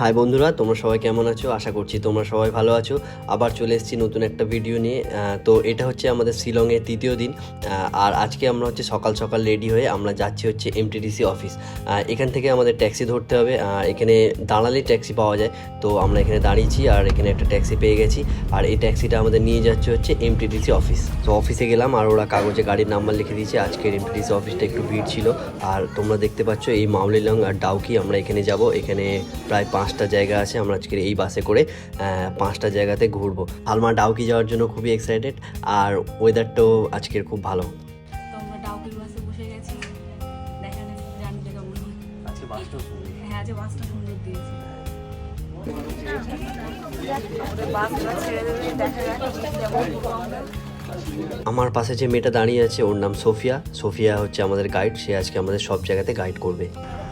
High বন্ধুরা, তোমরা সবাই কেমন আছো? আশা করছি তোমরা সবাই ভালো আছো। আবার চলে এসেছি নতুন একটা ভিডিও নিয়ে। তো এটা হচ্ছে আমাদের শিলংয়ের তৃতীয় দিন। আর আজকে আমরা হচ্ছে সকাল সকাল রেডি হয়ে আমরা যাচ্ছি হচ্ছে এমটিডিসি অফিস। এখান থেকে আমাদের ট্যাক্সি ধরতে হবে। এখানে দাঁড়ালেই ট্যাক্সি পাওয়া যায়, তো আমরা এখানে দাঁড়িয়েছি আর এখানে একটা ট্যাক্সি পেয়ে গেছি। আর এই ট্যাক্সিটা আমাদের নিয়ে যাচ্ছে হচ্ছে এমটিডিসি অফিস। তো অফিসে গেলাম আর ওরা কাগজে গাড়ির নাম্বার লিখে দিয়েছে। আজকের এমটিডিসি অফিসটা একটু ভিড় ছিল। আর তোমরা দেখতে পাচ্ছ এই মাউলিলং আর ডাউকি আমরা এখানে যাব। এখানে প্রায় 5টা জায়গা আছে। আমরা আজকের এই বাসে করে 5টা জায়গাতে ঘুরবো। হালমা ডাউকি যাওয়ার জন্য খুবই এক্সাইটেড, আর ওয়েদারটাও আজকের খুব ভালো। তো আমরা ডাউকির বাসে বসে গেছি। দেখা যাচ্ছে জার্নিটা কেমন হয়। আজকে বাসটাও সুন্দর। হ্যাঁ, আজকে বাসটা সুন্দর দিয়েছে। আমাদের বাসটা ছেড়ে দেবে, দেখা যাক কেমন আমরা। আমার পাশে যে মেয়েটা দাঁড়িয়ে আছে ওর নাম সোফিয়া। সোফিয়া হচ্ছে আমাদের গাইড। সে আজকে আমাদের সব জায়গাতে গাইড করবে।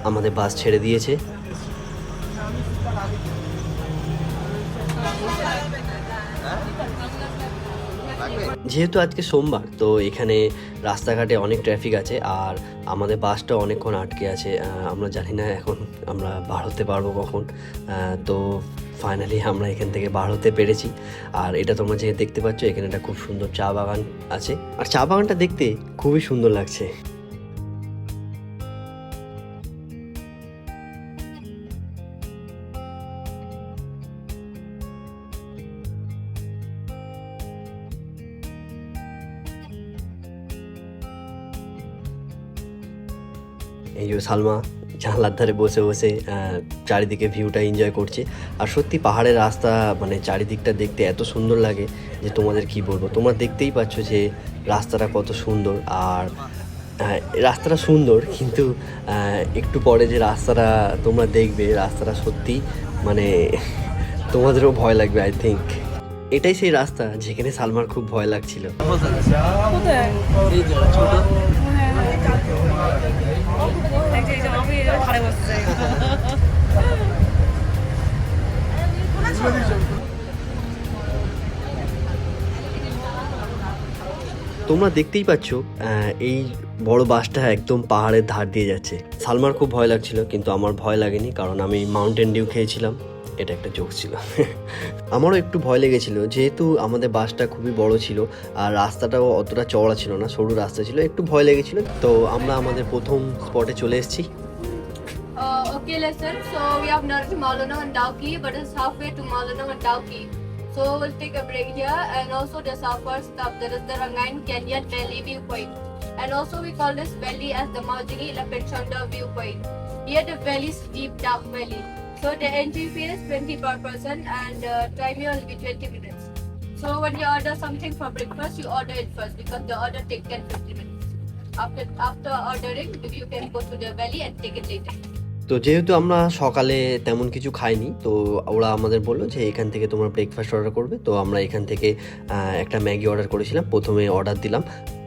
আমাদের বাস ছেড়ে দিয়েছে। যেহেতু আজকে সোমবার, তো এখানে রাস্তাঘাটে অনেক ট্রাফিক আছে আর আমাদের বাসটা অনেকক্ষণ আটকে আছে। আমরা জানি না এখন আমরা বার হতে পারবো কখন। তো ফাইনালি আমরা এখান থেকে বার হতে পেরেছি। আর এটা তোমরা যে দেখতে পাচ্ছ, এখানে একটা খুব সুন্দর চা বাগান আছে। আর চা বাগানটা দেখতে খুবই সুন্দর লাগছে। এই যে সালমা জানলার ধারে বসে বসে চারিদিকে ভিউটা এনজয় করছে। আর সত্যি পাহাড়ের রাস্তা মানে চারিদিকটা দেখতে এত সুন্দর লাগে যে তোমাদের কি বলবো। তোমরা দেখতেই পাচ্ছ যে রাস্তাটা কত সুন্দর। আর রাস্তাটা সুন্দর, কিন্তু একটু পরে যে রাস্তাটা তোমরা দেখবে, রাস্তাটা সত্যি মানে তোমাদেরও ভয় লাগবে আই থিঙ্ক। এটাই সেই রাস্তা যেখানে সালমার খুব ভয় লাগছিল। তোমরা দেখতেই পাচ্ছ এই বড় বাসটা একদম পাহাড়ের ধার দিয়ে যাচ্ছে। সালমার খুব ভয় লাগছিল, কিন্তু আমার ভয় লাগেনি, কারণ আমি মাউন্টেন ডিউ খেয়েছিলাম। এটা একটা জোক ছিল। আমারও একটু ভয় লেগেছিল, যেহেতু আমাদের বাসটা খুবই বড় ছিল আর রাস্তাটাও অতটা চওড়া ছিল না, সরু রাস্তা ছিল, একটু ভয় লেগেছিল। তো আমরা আমাদের প্রথম স্পটে চলে এসেছি। Okay, listen. So we have not to Malana and Dauki, but it's halfway to Malana and Dauki. So we'll take a break here, and also there's our first stop. There is the Rangain Canyon Valley viewpoint, and also we call this valley as the Maujini Lapetchanda viewpoint. Here the valley is deep, dark valley. So the entry fee is 20 per person, and time here will be 20 minutes. So when you order something for breakfast, you order it first because the order takes 10-15 minutes. After ordering, you can go to the valley and take it later. তো যেহেতু আমরা সকালে তেমন কিছু খাইনি, তো ওরা আমাদের বললো যে এখান থেকে তোমরা ব্রেকফাস্ট অর্ডার করবে। তো আমরা এখান থেকে একটা ম্যাগি অর্ডার করেছিলাম। প্রথমে অর্ডার দিলাম।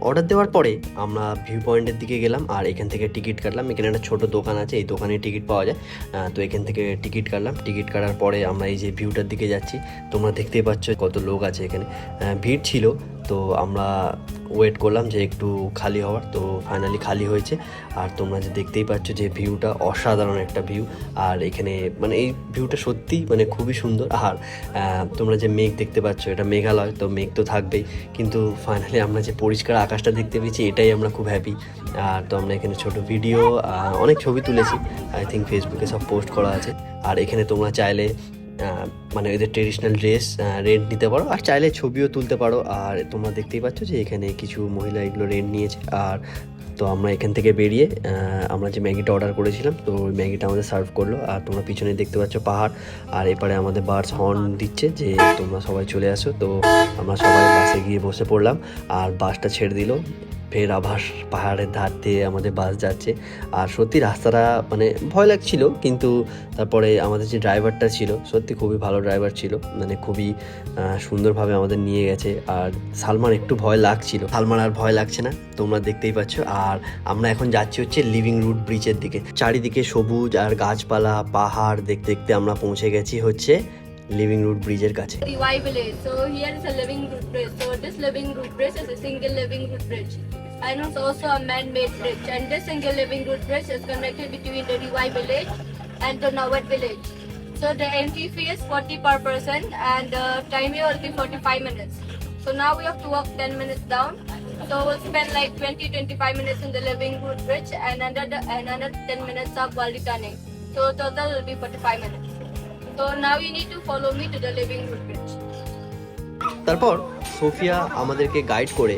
অর্ডার দেওয়ার পরে আমরা ভিউ পয়েন্টের দিকে গেলাম আর এখান থেকে টিকিট কাটলাম। এখানে একটা ছোটো দোকান আছে, এই দোকানে টিকিট পাওয়া যায়। তো এখান থেকে টিকিট কাটলাম। টিকিট কাটার পরে আমরা এই যে ভিউটার দিকে যাচ্ছি। তোমরা দেখতেই পাচ্ছ কত লোক আছে এখানে। ভিড় ছিল, তো আমরা ওয়েট করলাম যে একটু খালি হওয়ার। তো ফাইনালি খালি হয়েছে। আর তোমরা যে দেখতেই পাচ্ছ যে ভিউটা অসাধারণ একটা ভিউ। আর এখানে মানে এই ভিউটা সত্যি মানে খুবই সুন্দর। আর তোমরা যে মেঘ দেখতে পাচ্ছ, এটা মেঘালয়, তো মেঘ তো থাকবেই, কিন্তু ফাইনালি আমরা যে পরিষ্কার আকাশটা দেখতে পেয়েছি, এটাই আমরা খুব হ্যাপি। আর তো আমরা এখানে ছোট ভিডিও, অনেক ছবি তুলেছি। আই থিঙ্ক ফেসবুকে সব পোস্ট করা আছে। আর এখানে তোমরা চাইলে মানে এদের ট্রেডিশনাল ড্রেস রেন্ট নিতে পারো, আর চাইলে ছবিও তুলতে পারো। আর তোমরা দেখতেই পাচ্ছ যে এখানে কিছু মহিলা এগুলো রেন্ট নিয়েছে। আর তো আমরা এখান থেকে বেরিয়ে আমরা যে ম্যাগিটা অর্ডার করেছিলাম, তো ওই ম্যাগিটা আমাদের সার্ভ করলো। আর তোমরা পিছনে দেখতে পাচ্ছ পাহাড়, আর এপারে আমাদের বাস হর্ন দিচ্ছে যে তোমরা সবাই চলে আসো। তো আমরা সবাই বাসে গিয়ে বসে পড়লাম আর বাসটা ছেড়ে দিল। ফের আবার পাহাড়ের ধার দিয়ে আমাদের বাস যাচ্ছে। আর সত্যি রাস্তাটা মানে ভয় লাগছিল, কিন্তু তারপরে আমাদের যে ড্রাইভারটা ছিল সত্যি খুবই ভালো ড্রাইভার ছিল, মানে খুবই সুন্দরভাবে আমাদের নিয়ে গেছে। আর সালমান একটু ভয় লাগছিল, সালমান আর ভয় লাগছে না, তোমরা দেখতেই পাচ্ছ। আর আমরা এখন যাচ্ছি হচ্ছে লিভিং রুট ব্রিজের দিকে। চারিদিকে সবুজ আর গাছপালা, পাহাড় দেখতে দেখতে আমরা পৌঁছে গেছি হচ্ছে লিভিং রুট ব্রিজের কাছে। Rewai village. So here is a living root bridge. So this living root bridge is a single living root bridge. And it's also a man-made bridge. And this single living root bridge is connected between the Rewai village and the Nawat village. So the entry fee is 40 per person and the time here will be 45 minutes. So now we have to walk 10 minutes down. So we'll spend like 20-25 minutes in the Living Root Bridge and another 10 minutes up while returning. So total will be 45 minutes. So now you need to follow me to the Living Root Bridge. তারপর Sophia আমাদেরকে guide করে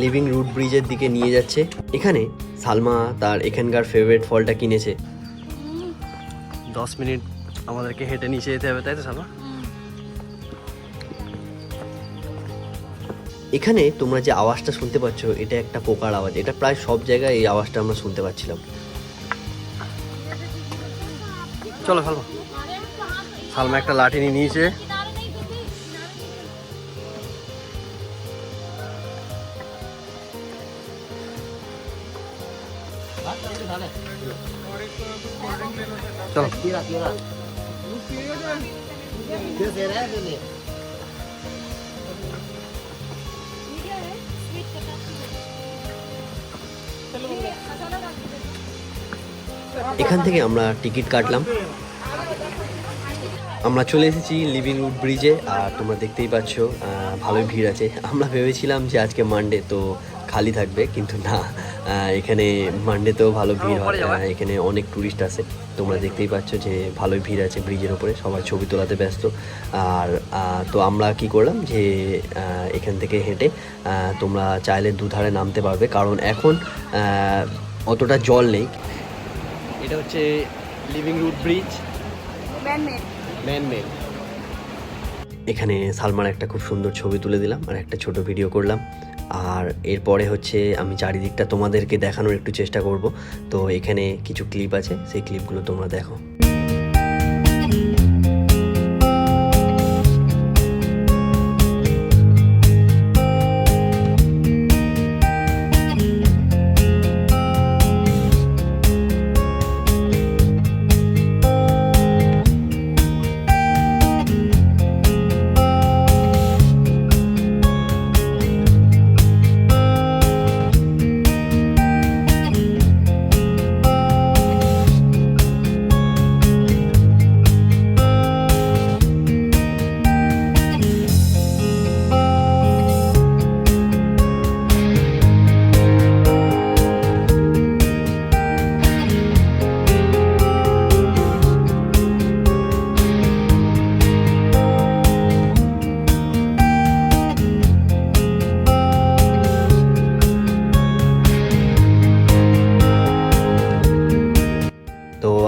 living root ব্রিজের দিকে নিয়ে যাচ্ছে। এখানে সালমা তার এখানকার ফেভারিট ফলটা কিনেছে। 10 মিনিট আমাদেরকে হেঁটে নিচে যেতে হবে, তাই তো সালমা? এখানে তোমরা যে আওয়াজটা শুনতে পাচ্ছ এটা একটা পোকার আওয়াজ। এটা প্রায় সব জায়গায় এই আওয়াজটা আমরা শুনতে পাচ্ছিলাম। চলো সালমা। সালমা একটা লাঠি নিয়ে নিয়েছে। চলো এখান থেকে আমরা টিকিট কাটলাম। আমরা চলে এসেছি লিভিং রুট ব্রিজে। আর তোমরা দেখতেই পাচ্ছ ভালোই ভিড় আছে। আমরা ভেবেছিলাম যে আজকে মানডে তো খালি থাকবে, কিন্তু না, এখানে মানডেতেও ভালো ভিড় হয়। এখানে অনেক ট্যুরিস্ট আসে। তোমরা দেখতেই পাচ্ছ যে ভালোই ভিড় আছে ব্রিজের ওপরে, সবাই ছবি তোলাতে ব্যস্ত। আর তো আমরা কি করলাম যে এখান থেকে হেঁটে তোমরা চাইলে দুধারে নামতে পারবে, কারণ এখন অতটা জল নেই। এটা হচ্ছে লিভিং রুট ব্রিজ, ম্যানমেড। এখানে সালমার একটা খুব সুন্দর ছবি তুলে দিলাম আর একটা ছোট ভিডিও করলাম। আর এরপরে হচ্ছে আমি চারিদিকটা তোমাদেরকে দেখানোর একটু চেষ্টা করব। তো এখানে কিছু ক্লিপ আছে, সেই ক্লিপগুলো তোমরা দেখো।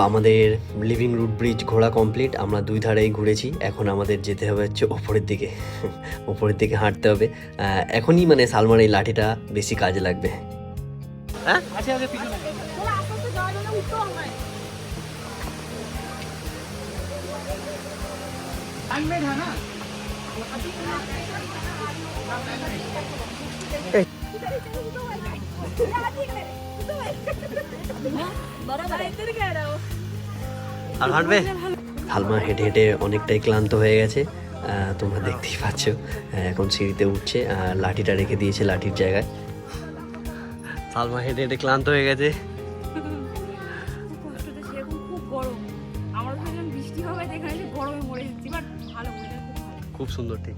আমাদের লিভিং রুট ব্রিজ ঘোরা কমপ্লিট। আমরা দুই ধারেই ঘুরেছি। এখন আমাদের যেতে হবে হচ্ছে ওপরের দিকে। ওপরের দিকে হাঁটতে হবে। এখনই মানে সালমার এই লাঠিটা বেশি কাজে লাগবে। হ্যাঁ আর হাঁটবে। সালমা হেঁটে হেঁটে অনেকটাই ক্লান্ত হয়ে গেছে, তোমরা দেখতেই পাচ্ছ। এখন সিঁড়িতে উঠছে, লাঠিটা রেখে দিয়েছে লাঠির জায়গায়। সালমা হেঁটে হেঁটে ক্লান্ত হয়ে গেছে। খুব সুন্দর, ঠিক।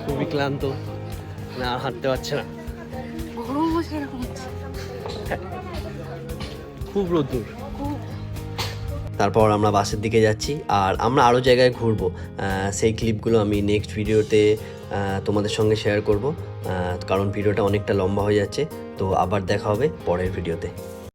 খুবই ক্লান্ত, আর হাঁটতে পারছে না, খুব রোদ্দুর। তারপর আমরা বাসের দিকে যাচ্ছি, আর আমরা আরও জায়গায় ঘুরবো। সেই ক্লিপগুলো আমি নেক্সট ভিডিওতে তোমাদের সঙ্গে শেয়ার করব, কারণ ভিডিওটা অনেকটা লম্বা হয়ে যাচ্ছে। তো আবার দেখা হবে পরের ভিডিওতে।